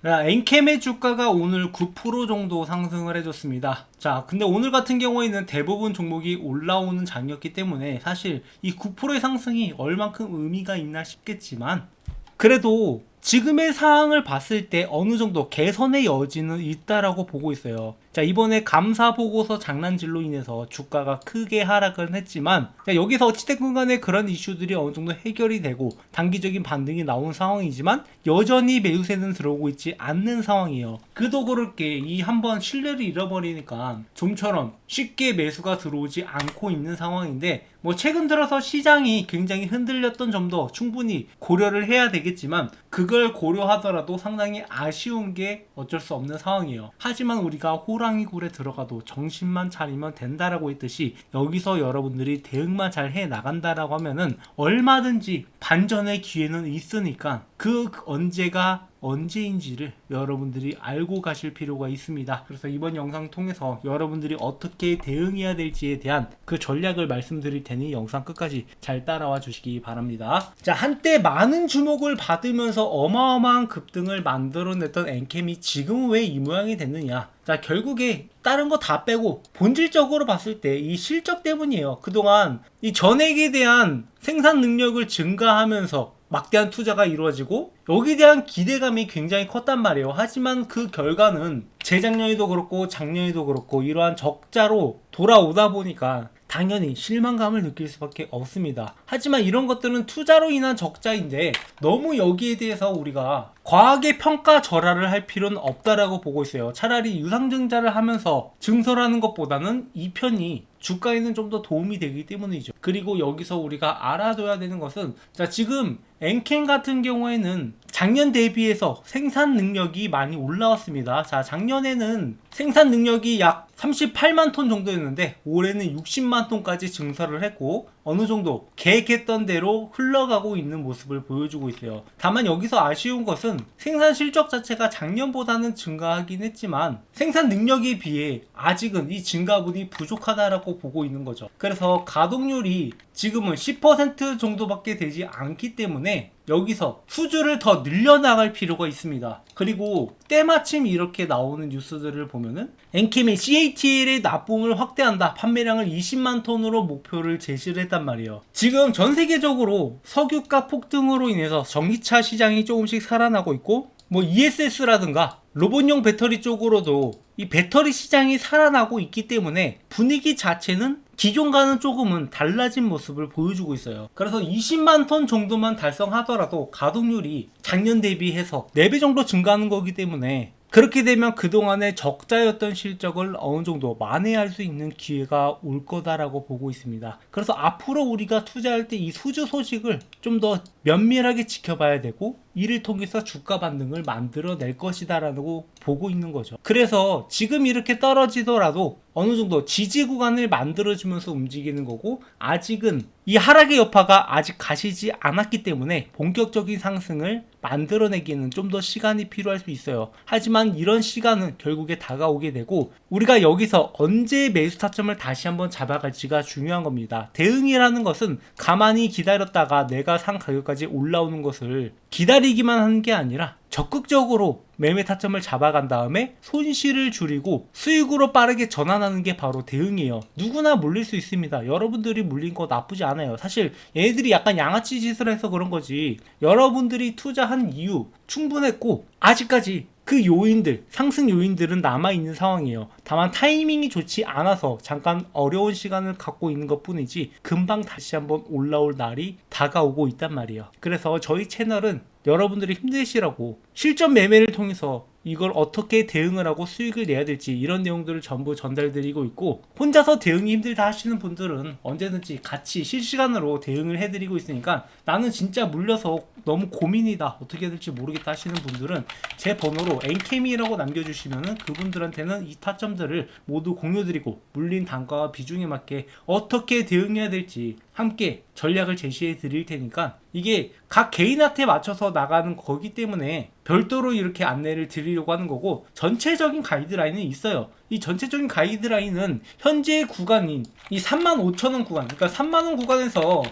엔캠의 주가가 오늘 9% 정도 상승을 해줬습니다. 자, 근데 오늘 같은 경우에는 대부분 종목이 올라오는 장이었기 때문에 사실 이 9%의 상승이 얼만큼 의미가 있나 싶겠지만, 그래도 지금의 상황을 봤을 때 어느 정도 개선의 여지는 있다라고 보고 있어요. 자, 이번에 감사 보고서 장난질로 인해서 주가가 크게 하락은 했지만, 자, 여기서 어찌됐건 간에 그런 이슈들이 어느 정도 해결이 되고 단기적인 반등이 나온 상황이지만 여전히 매수세는 들어오고 있지 않는 상황이에요. 그도 그렇게 이 한번 신뢰를 잃어버리니까 좀처럼 쉽게 매수가 들어오지 않고 있는 상황인데, 뭐 최근 들어서 시장이 굉장히 흔들렸던 점도 충분히 고려를 해야 되겠지만, 그걸 고려하더라도 상당히 아쉬운 게 어쩔 수 없는 상황이에요. 하지만 우리가 호랑이 굴에 들어가도 정신만 차리면 된다라고 했듯이, 여기서 여러분들이 대응만 잘 해 나간다라고 하면은 얼마든지 반전의 기회는 있으니까 그 언제가 언제인지를 여러분들이 알고 가실 필요가 있습니다. 그래서 이번 영상 통해서 여러분들이 어떻게 대응해야 될지에 대한 그 전략을 말씀드릴 테니 영상 끝까지 잘 따라와 주시기 바랍니다. 자, 한때 많은 주목을 받으면서 어마어마한 급등을 만들어냈던 엔캠이 지금 왜 이 모양이 됐느냐? 자, 결국에 다른 거 다 빼고 본질적으로 봤을 때 이 실적 때문이에요. 그동안 이 전액에 대한 생산 능력을 증가하면서 막대한 투자가 이루어지고 여기에 대한 기대감이 굉장히 컸단 말이에요. 하지만 그 결과는 재작년에도 그렇고 작년에도 그렇고 이러한 적자로 돌아오다 보니까 당연히 실망감을 느낄 수밖에 없습니다. 하지만 이런 것들은 투자로 인한 적자인데 너무 여기에 대해서 우리가 과하게 평가절하를 할 필요는 없다라고 보고 있어요. 차라리 유상증자를 하면서 증설하는 것보다는 이 편이 주가에는 좀 더 도움이 되기 때문이죠. 그리고 여기서 우리가 알아둬야 되는 것은, 자, 지금 엔캠 같은 경우에는 작년 대비해서 생산 능력이 많이 올라왔습니다. 자, 작년에는 생산 능력이 약 38만 톤 정도였는데 올해는 60만 톤까지 증설을 했고 어느 정도 계획했던 대로 흘러가고 있는 모습을 보여주고 있어요. 다만 여기서 아쉬운 것은 생산 실적 자체가 작년보다는 증가하긴 했지만 생산 능력에 비해 아직은 이 증가분이 부족하다라고 보고 있는 거죠. 그래서 가동률이 지금은 10% 정도밖에 되지 않기 때문에 여기서 수주를 더 늘려나갈 필요가 있습니다. 그리고 때마침 이렇게 나오는 뉴스들을 보면은 엔캠이 CATL의 납품을 확대한다, 판매량을 20만 톤으로 목표를 제시를 했단 말이에요. 지금 전 세계적으로 석유가 폭등으로 인해서 전기차 시장이 조금씩 살아나고 있고, 뭐 ESS라든가 로봇용 배터리 쪽으로도 이 배터리 시장이 살아나고 있기 때문에 분위기 자체는 기존과는 조금은 달라진 모습을 보여주고 있어요. 그래서 20만 톤 정도만 달성하더라도 가동률이 작년 대비해서 4배 정도 증가하는 거기 때문에 그렇게 되면 그동안의 적자였던 실적을 어느 정도 만회할 수 있는 기회가 올 거다라고 보고 있습니다. 그래서 앞으로 우리가 투자할 때 이 수주 소식을 좀 더 면밀하게 지켜봐야 되고 이를 통해서 주가 반등을 만들어낼 것이다라고 보고 있는 거죠. 그래서 지금 이렇게 떨어지더라도 어느 정도 지지 구간을 만들어주면서 움직이는 거고, 아직은 이 하락의 여파가 아직 가시지 않았기 때문에 본격적인 상승을 만들어내기에는 좀 더 시간이 필요할 수 있어요. 하지만 이런 시간은 결국에 다가오게 되고 우리가 여기서 언제 매수 타점을 다시 한번 잡아갈지가 중요한 겁니다. 대응이라는 것은 가만히 기다렸다가 내가 산 가격까지 올라오는 것을 기다리기만 하는 게 아니라 적극적으로 매매 타점을 잡아간 다음에 손실을 줄이고 수익으로 빠르게 전환하는 게 바로 대응이에요. 누구나 물릴 수 있습니다. 여러분들이 물린 거 나쁘지 않아요. 사실 얘네들이 약간 양아치 짓을 해서 그런 거지, 여러분들이 투자한 이유 충분했고 아직까지 그 요인들, 상승 요인들은 남아있는 상황이에요. 다만 타이밍이 좋지 않아서 잠깐 어려운 시간을 갖고 있는 것 뿐이지 금방 다시 한번 올라올 날이 다가오고 있단 말이에요. 그래서 저희 채널은 여러분들이 힘내시라고 실전 매매를 통해서 이걸 어떻게 대응을 하고 수익을 내야 될지 이런 내용들을 전부 전달드리고 있고, 혼자서 대응이 힘들다 하시는 분들은 언제든지 같이 실시간으로 대응을 해드리고 있으니까 나는 진짜 물려서 너무 고민이다, 어떻게 해야 될지 모르겠다 하시는 분들은 제 번호로 엔캠이라고 남겨주시면은 그분들한테는 이 타점들을 모두 공유드리고 물린 단가와 비중에 맞게 어떻게 대응해야 될지 함께 전략을 제시해 드릴 테니까, 이게 각 개인한테 맞춰서 나가는 거기 때문에 별도로 이렇게 안내를 드리려고 하는 거고, 전체적인 가이드라인은 있어요. 이 전체적인 가이드라인은 현재 구간인 이 35,000원 구간, 그러니까 3만원 구간에서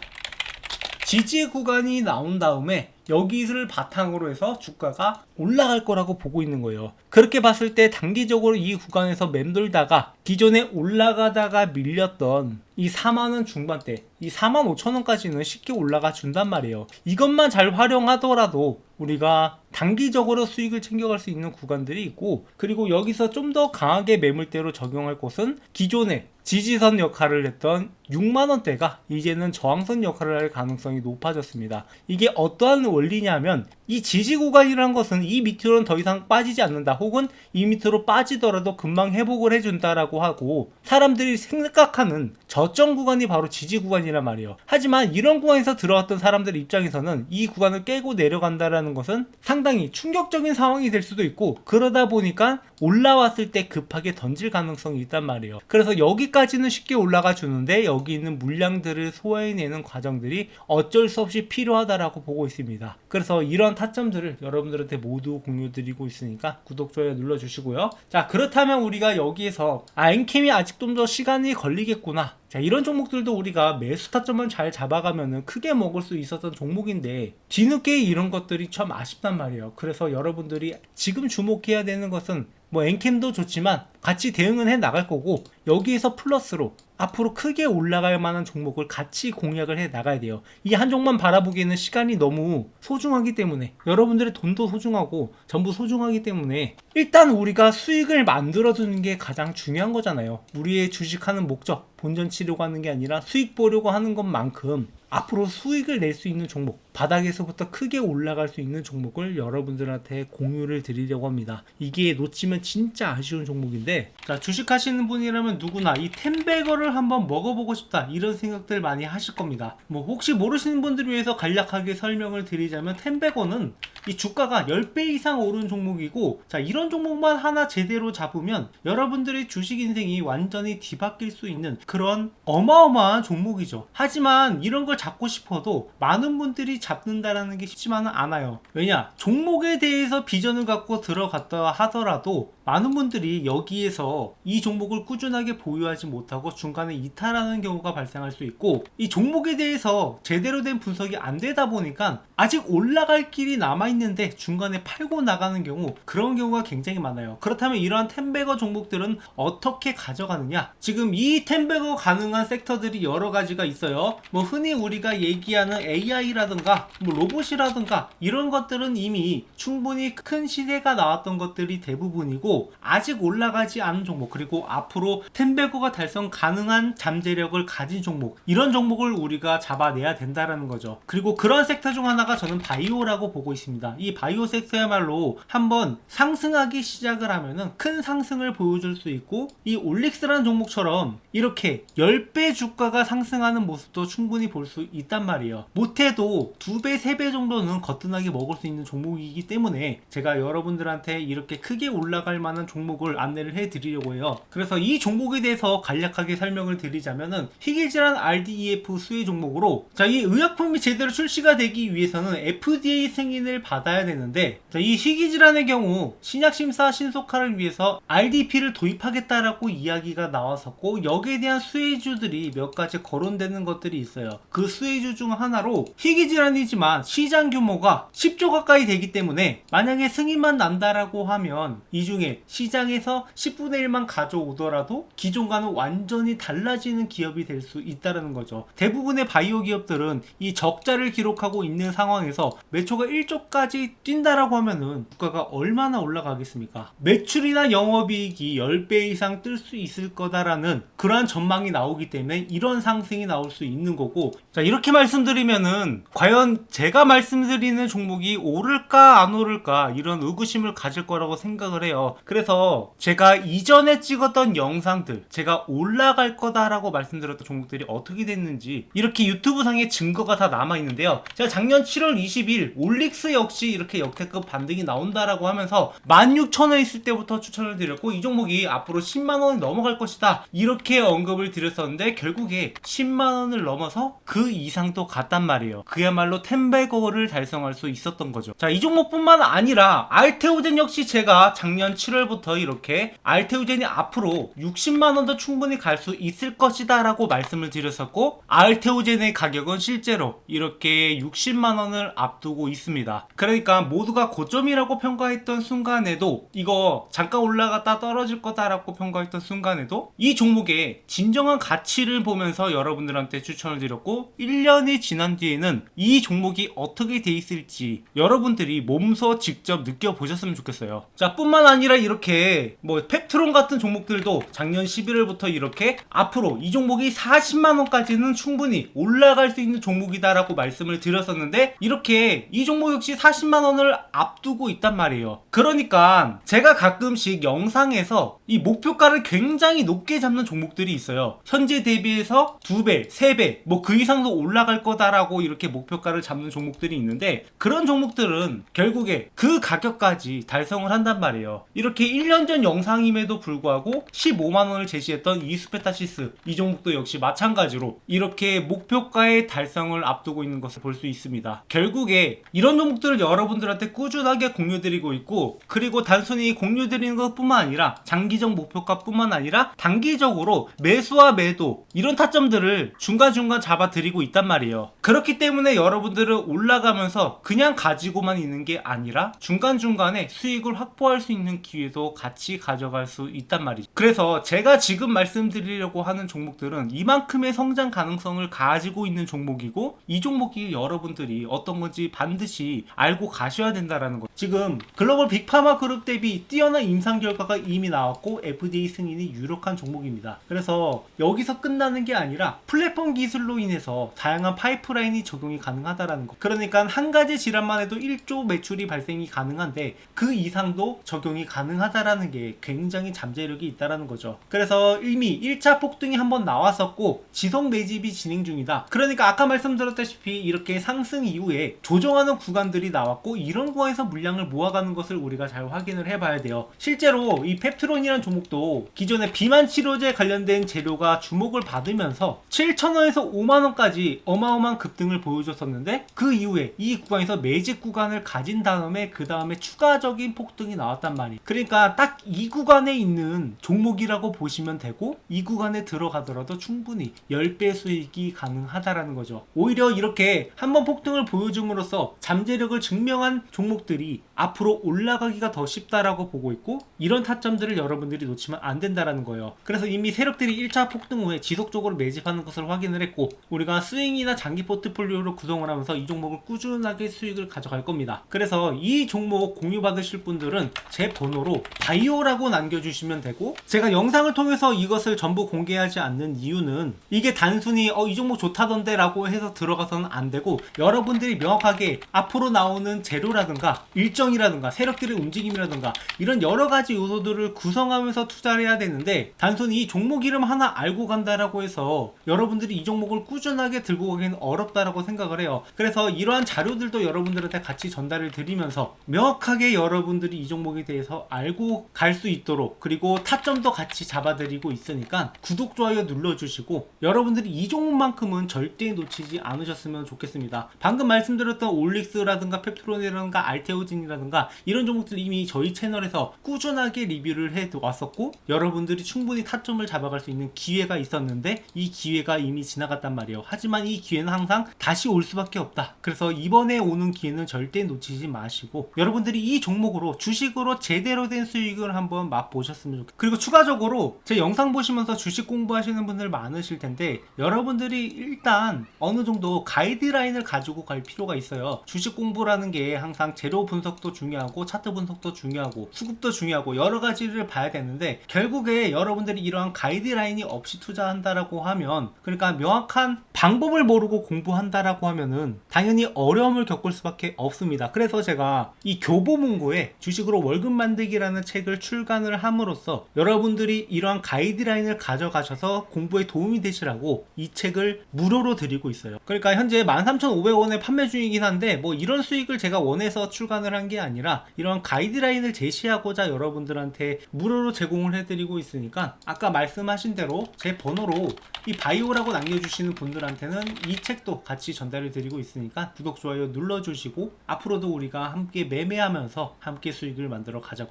지지 구간이 나온 다음에 여기를 바탕으로 해서 주가가 올라갈 거라고 보고 있는 거예요. 그렇게 봤을 때 단기적으로 이 구간에서 맴돌다가 기존에 올라가다가 밀렸던 이 4만원 중반대, 이 45,000원까지는 쉽게 올라가 준단 말이에요. 이것만 잘 활용하더라도 우리가 단기적으로 수익을 챙겨갈 수 있는 구간들이 있고, 그리고 여기서 좀 더 강하게 매물대로 적용할 곳은 기존에 지지선 역할을 했던 6만원대가 이제는 저항선 역할을 할 가능성이 높아졌습니다. 이게 어떠한 원리냐면, 이 지지 구간이라는 것은 이 밑으로는 더 이상 빠지지 않는다, 혹은 이 밑으로 빠지더라도 금방 회복을 해준다라고 하고, 사람들이 생각하는 저점 구간이 바로 지지 구간이란 말이에요. 하지만 이런 구간에서 들어왔던 사람들 입장에서는 이 구간을 깨고 내려간다라는 것은 상당히 충격적인 상황이 될 수도 있고, 그러다 보니까 올라왔을 때 급하게 던질 가능성이 있단 말이에요. 그래서 여기까지는 쉽게 올라가 주는데 여기 있는 물량들을 소화해내는 과정들이 어쩔 수 없이 필요하다라고 보고 있습니다. 그래서 이런 타점들을 여러분들한테 모두 공유드리고 있으니까 구독, 좋아요 눌러주시고요. 자, 그렇다면 우리가 여기에서 엔캠이 아직 좀 더 시간이 걸리겠구나, 자, 이런 종목들도 우리가 매수 타점을 잘 잡아가면 크게 먹을 수 있었던 종목인데 뒤늦게 이런 것들이 참 아쉽단 말이에요. 그래서 여러분들이 지금 주목해야 되는 것은 엔캠도 좋지만 같이 대응은 해 나갈 거고, 여기에서 플러스로 앞으로 크게 올라갈 만한 종목을 같이 공략을 해 나가야 돼요. 이 한 종만 바라보기에는 시간이 너무 소중하기 때문에, 여러분들의 돈도 소중하고 전부 소중하기 때문에 일단 우리가 수익을 만들어주는 게 가장 중요한 거잖아요. 우리의 주식하는 목적, 본전 치려고 하는 게 아니라 수익 보려고 하는 것만큼 앞으로 수익을 낼 수 있는 종목, 바닥에서부터 크게 올라갈 수 있는 종목을 여러분들한테 공유를 드리려고 합니다. 이게 놓치면 진짜 아쉬운 종목인데, 자, 주식하시는 분이라면 누구나 이 템베거를 한번 먹어보고 싶다, 이런 생각들 많이 하실 겁니다. 혹시 모르시는 분들을 위해서 간략하게 설명을 드리자면, 템베거는 이 주가가 10배 이상 오른 종목이고, 자, 이런 종목만 하나 제대로 잡으면 여러분들의 주식 인생이 완전히 뒤바뀔 수 있는 그런 어마어마한 종목이죠. 하지만 이런 걸 잡고 싶어도 많은 분들이 잡는다라는 게 쉽지만은 않아요. 왜냐? 종목에 대해서 비전을 갖고 들어갔다 하더라도 많은 분들이 여기에서 이 종목을 꾸준하게 보유하지 못하고 중간에 이탈하는 경우가 발생할 수 있고, 이 종목에 대해서 제대로 된 분석이 안 되다 보니까 아직 올라갈 길이 남아있는데 중간에 팔고 나가는 경우, 그런 경우가 굉장히 많아요. 그렇다면 이러한 템베거 종목들은 어떻게 가져가느냐? 지금 이 템베거 가능한 섹터들이 여러 가지가 있어요. 흔히 우리가 얘기하는 AI라든가 로봇이라든가 이런 것들은 이미 충분히 큰 시세가 나왔던 것들이 대부분이고, 아직 올라가지 않은 종목, 그리고 앞으로 템베거가 달성 가능한 잠재력을 가진 종목, 이런 종목을 우리가 잡아내야 된다라는 거죠. 그리고 그런 섹터 중 하나가 저는 바이오라고 보고 있습니다. 이 바이오 섹터야말로 한번 상승하기 시작을 하면은 큰 상승을 보여줄 수 있고, 이 올릭스라는 종목처럼 이렇게 10배 주가가 상승하는 모습도 충분히 볼 수 있단 말이에요. 못해도 2배, 3배 정도는 거뜬하게 먹을 수 있는 종목이기 때문에 제가 여러분들한테 이렇게 크게 올라갈 만한 종목을 안내를 해드리려고 해요. 그래서 이 종목에 대해서 간략하게 설명을 드리자면은, 희귀질환 RDEF 수혜 종목으로, 자, 이 의약품이 제대로 출시가 되기 위해서는 FDA 승인을 받아야 되는데, 자, 이 희귀질환의 경우 신약심사 신속화를 위해서 RDP를 도입하겠다라고 이야기가 나왔었고, 여기에 대한 수혜주들이 몇 가지 거론되는 것들이 있어요. 그 수혜주 중 하나로 희귀질환이지만 시장 규모가 10조 가까이 되기 때문에 만약에 승인만 난다라고 하면 이 중에 시장에서 10분의 1만 가져오더라도 기존과는 완전히 달라지는 기업이 될 수 있다는 거죠. 대부분의 바이오 기업들은 이 적자를 기록하고 있는 상황에서 매초가 1조까지 뛴다라고 하면은 주가가 얼마나 올라가겠습니까? 매출이나 영업이익이 10배 이상 뜰 수 있을 거다라는 그러한 전망이 나오기 때문에 이런 상승이 나올 수 있는 거고, 자, 이렇게 말씀드리면은 과연 제가 말씀드리는 종목이 오를까 안 오를까 이런 의구심을 가질 거라고 생각을 해요. 그래서 제가 이전에 찍었던 영상들, 제가 올라갈 거다라고 말씀드렸던 종목들이 어떻게 됐는지 이렇게 유튜브 상에 증거가 다 남아 있는데요. 제가 작년 7월 20일 올릭스 역시 이렇게 역대급 반등이 나온다라고 하면서 16,000원 있을 때부터 추천을 드렸고, 이 종목이 앞으로 10만원이 넘어갈 것이다 이렇게 언급을 드렸었는데, 결국에 10만원을 넘어서 그 이상도 갔단 말이에요. 그야말로 템베거를 달성할 수 있었던 거죠. 자, 이 종목뿐만 아니라 알테오젠 역시 제가 작년 7월 7월부터 이렇게 알테오젠이 앞으로 60만원도 충분히 갈 수 있을 것이다 라고 말씀을 드렸었고, 알테오젠의 가격은 실제로 이렇게 60만원을 앞두고 있습니다. 그러니까 모두가 고점이라고 평가했던 순간에도, 이거 잠깐 올라갔다 떨어질 거다라고 평가했던 순간에도 이 종목의 진정한 가치를 보면서 여러분들한테 추천을 드렸고, 1년이 지난 뒤에는 이 종목이 어떻게 돼 있을지 여러분들이 몸소 직접 느껴보셨으면 좋겠어요. 자, 뿐만 아니라 이렇게 뭐 펩트론 같은 종목들도 작년 11월부터 이렇게 앞으로 이 종목이 40만원까지는 충분히 올라갈 수 있는 종목이다 라고 말씀을 드렸었는데, 이렇게 이 종목 역시 40만원을 앞두고 있단 말이에요. 그러니까 제가 가끔씩 영상에서 이 목표가를 굉장히 높게 잡는 종목들이 있어요. 현재 대비해서 2배, 3배, 뭐 그 이상도 올라갈 거다라고 이렇게 목표가를 잡는 종목들이 있는데, 그런 종목들은 결국에 그 가격까지 달성을 한단 말이에요. 이렇게 1년 전 영상임에도 불구하고 15만원을 제시했던 이스페타시스, 이 종목도 역시 마찬가지로 이렇게 목표가의 달성을 앞두고 있는 것을 볼 수 있습니다. 결국에 이런 종목들을 여러분들한테 꾸준하게 공유드리고 있고, 그리고 단순히 공유드리는 것뿐만 아니라 장기적 목표가 뿐만 아니라 단기적으로 매수와 매도, 이런 타점들을 중간중간 잡아드리고 있단 말이에요. 그렇기 때문에 여러분들은 올라가면서 그냥 가지고만 있는 게 아니라 중간중간에 수익을 확보할 수 있는 기회도 같이 가져갈 수 있단 말이죠. 그래서 제가 지금 말씀드리려고 하는 종목들은 이만큼의 성장 가능성을 가지고 있는 종목이고, 이 종목이 여러분들이 어떤 건지 반드시 알고 가셔야 된다라는 거. 지금 글로벌 빅파마 그룹 대비 뛰어난 임상 결과가 이미 나왔고 FDA 승인이 유력한 종목입니다. 그래서 여기서 끝나는 게 아니라 플랫폼 기술로 인해서 다양한 파이프라인이 적용이 가능하다라는 거. 그러니까 한 가지 질환만 해도 1조 매출이 발생이 가능한데 그 이상도 적용이 가능하다라는 게 굉장히 잠재력이 있다라는 거죠. 그래서 이미 1차 폭등이 한번 나왔었고 지속 매집이 진행 중이다. 그러니까 아까 말씀드렸다시피 이렇게 상승 이후에 조정하는 구간들이 나왔고, 이런 구간에서 물량을 모아가는 것을 우리가 잘 확인을 해봐야 돼요. 실제로 이 펩트론이라는 종목도 기존에 비만 치료제 관련된 재료가 주목을 받으면서 7,000원에서 5만원까지 어마어마한 급등을 보여줬었는데, 그 이후에 이 구간에서 매집 구간을 가진 다음에 그 다음에 추가적인 폭등이 나왔단 말이에요. 그러니까 딱 이 구간에 있는 종목이라고 보시면 되고, 이 구간에 들어가더라도 충분히 10배 수익이 가능하다라는 거죠. 오히려 이렇게 한번 폭등을 보여줌으로써 잠재력을 증명한 종목들이 앞으로 올라가기가 더 쉽다라고 보고 있고, 이런 타점들을 여러분들이 놓치면 안 된다라는 거예요. 그래서 이미 세력들이 1차 폭등 후에 지속적으로 매집하는 것을 확인을 했고, 우리가 스윙이나 장기 포트폴리오로 구성을 하면서 이 종목을 꾸준하게 수익을 가져갈 겁니다. 그래서 이 종목 공유 받으실 분들은 제 번호로 바이오라고 남겨주시면 되고, 제가 영상을 통해서 이것을 전부 공개하지 않는 이유는 이게 단순히 이 종목 좋다던데 라고 해서 들어가서는 안 되고, 여러분들이 명확하게 앞으로 나오는 재료라든가 일정이라든가 세력들의 움직임이라든가 이런 여러가지 요소들을 구성하면서 투자를 해야 되는데, 단순히 이 종목 이름 하나 알고 간다라고 해서 여러분들이 이 종목을 꾸준하게 들고 가기는 어렵다라고 생각을 해요. 그래서 이러한 자료들도 여러분들한테 같이 전달을 드리면서 명확하게 여러분들이 이 종목에 대해서 알고 갈 수 있도록, 그리고 타점도 같이 잡아드리고 있으니까 구독, 좋아요 눌러주시고, 여러분들이 이 종목만큼은 절대 놓치지 않으셨으면 좋겠습니다. 방금 말씀드렸던 올릭스라든가 펩트론이라든가 알테오진이라든가 이런 종목들 이미 저희 채널에서 꾸준하게 리뷰를 해 왔었고, 여러분들이 충분히 타점을 잡아갈 수 있는 기회가 있었는데 이 기회가 이미 지나갔단 말이에요. 하지만 이 기회는 항상 다시 올 수밖에 없다. 그래서 이번에 오는 기회는 절대 놓치지 마시고, 여러분들이 이 종목으로 주식으로 제대로 된 수익을 한번 맛보셨으면 좋겠어요. 그리고 추가적으로 제 영상 보시면서 주식 공부하시는 분들 많으실 텐데, 여러분들이 일단 어느 정도 가이드라인을 가지고 갈 필요가 있어요. 주식 공부라는 게 항상 재료 분석도 중요하고 차트 분석도 중요하고 수급도 중요하고 여러 가지를 봐야 되는데, 결국에 여러분들이 이러한 가이드라인이 없이 투자한다라고 하면, 그러니까 명확한 방법을 모르고 공부한다라고 하면은 당연히 어려움을 겪을 수밖에 없습니다. 그래서 제가 이 교보문고에 주식으로 월급 만들기라는 책을 출간을 함으로써 여러분들이 이러한 가이드라인을 가져가셔서 공부에 도움이 되시라고 이 책을 무료로 드리고 있어요. 그러니까 현재 13,500원에 판매 중이긴 한데, 뭐 이런 수익을 제가 원해서 출간을 한 게 아니라 이런 가이드라인을 제시하고자 여러분들한테 무료로 제공을 해드리고 있으니까, 아까 말씀하신 대로 제 번호로 이 바이오라고 남겨주시는 분들한테는 이 책도 같이 전달을 드리고 있으니까 구독, 좋아요 눌러주시고, 앞으로도 우리가 함께 매매하면서 함께 수익을 만들어 가자고